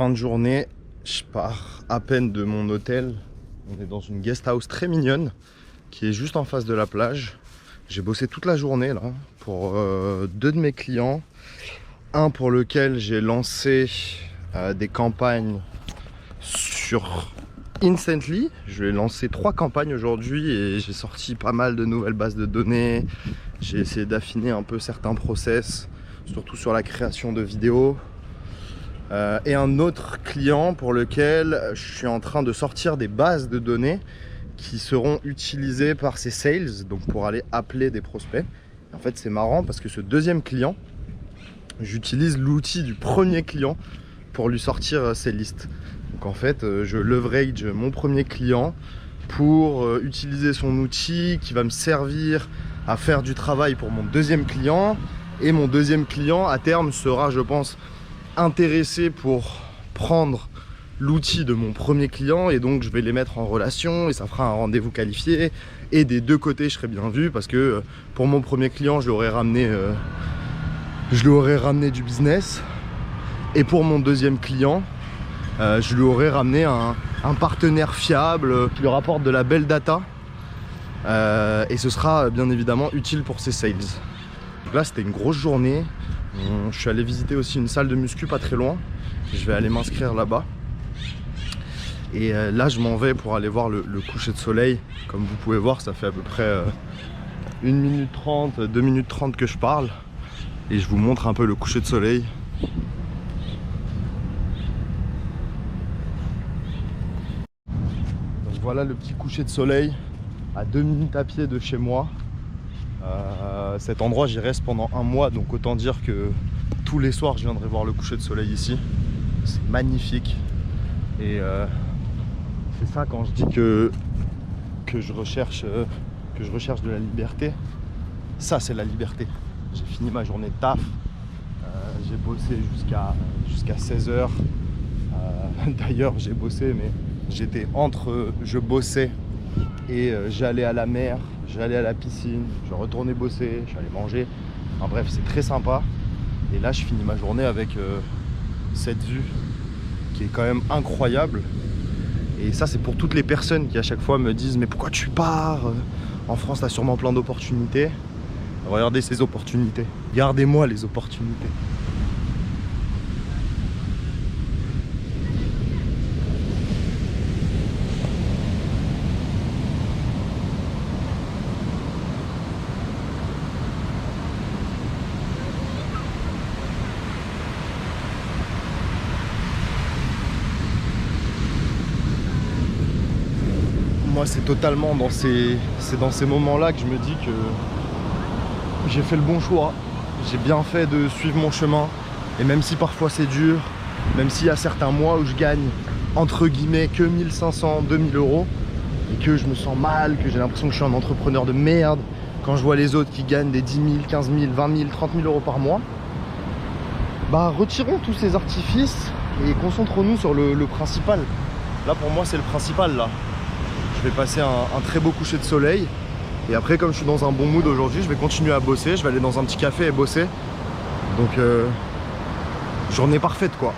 Fin de journée, je pars à peine de mon hôtel. On est dans une guest house très mignonne qui est juste en face de la plage. J'ai bossé toute la journée là pour deux de mes clients. Un pour lequel j'ai lancé des campagnes sur Instantly. Je vais lancer 3 campagnes aujourd'hui et j'ai sorti pas mal de nouvelles bases de données. J'ai essayé d'affiner un peu certains process, surtout sur la création de vidéos. Et un autre client pour lequel je suis en train de sortir des bases de données qui seront utilisées par ses sales, donc pour aller appeler des prospects. Et en fait c'est marrant parce que ce deuxième client, j'utilise l'outil du premier client pour lui sortir ses listes. Donc en fait je leverage mon premier client pour utiliser son outil qui va me servir à faire du travail pour mon deuxième client. Et mon deuxième client à terme sera, je pense, intéressé pour prendre l'outil de mon premier client, et donc je vais les mettre en relation et ça fera un rendez-vous qualifié, et des deux côtés je serai bien vu parce que pour mon premier client je lui aurais ramené du business, et pour mon deuxième client je lui aurais ramené un partenaire fiable qui lui rapporte de la belle data, et ce sera bien évidemment utile pour ses sales. Donc là c'était une grosse journée. Je suis allé visiter aussi une salle de muscu pas très loin. Je vais aller m'inscrire là-bas. Et là je m'en vais pour aller voir le coucher de soleil. Comme vous pouvez voir, ça fait à peu près 1 minute 30, 2 minutes 30 que je parle. Et je vous montre un peu le coucher de soleil. Donc voilà le petit coucher de soleil à 2 minutes à pied de chez moi. Cet endroit j'y reste pendant 1 mois, donc autant dire que tous les soirs je viendrai voir le coucher de soleil ici. C'est magnifique, et c'est ça quand je dis que je recherche de la liberté. Ça c'est la liberté. J'ai fini ma journée de taf, j'ai bossé jusqu'à 16h. D'ailleurs j'ai bossé, mais j'étais entre je bossais et j'allais à la mer, j'allais à la piscine, je retournais bosser, je suis allé manger. Enfin bref, c'est très sympa. Et là je finis ma journée avec cette vue qui est quand même incroyable. Et ça c'est pour toutes les personnes qui à chaque fois me disent mais pourquoi tu pars? En France t'as sûrement plein d'opportunités. Regardez ces opportunités, gardez-moi les opportunités. Moi c'est totalement dans ces moments-là que je me dis que j'ai fait le bon choix. J'ai bien fait de suivre mon chemin. Et même si parfois c'est dur, même s'il y a certains mois où je gagne entre guillemets que 1500, 2000 euros, et que je me sens mal, que j'ai l'impression que je suis un entrepreneur de merde, quand je vois les autres qui gagnent des 10 000, 15 000, 20 000, 30 000 euros par mois, bah retirons tous ces artifices et concentrons-nous sur le principal. Là pour moi c'est le principal là. Je vais passer un très beau coucher de soleil. Et après, comme je suis dans un bon mood aujourd'hui, je vais continuer à bosser. Je vais aller dans un petit café et bosser. Donc, journée parfaite quoi.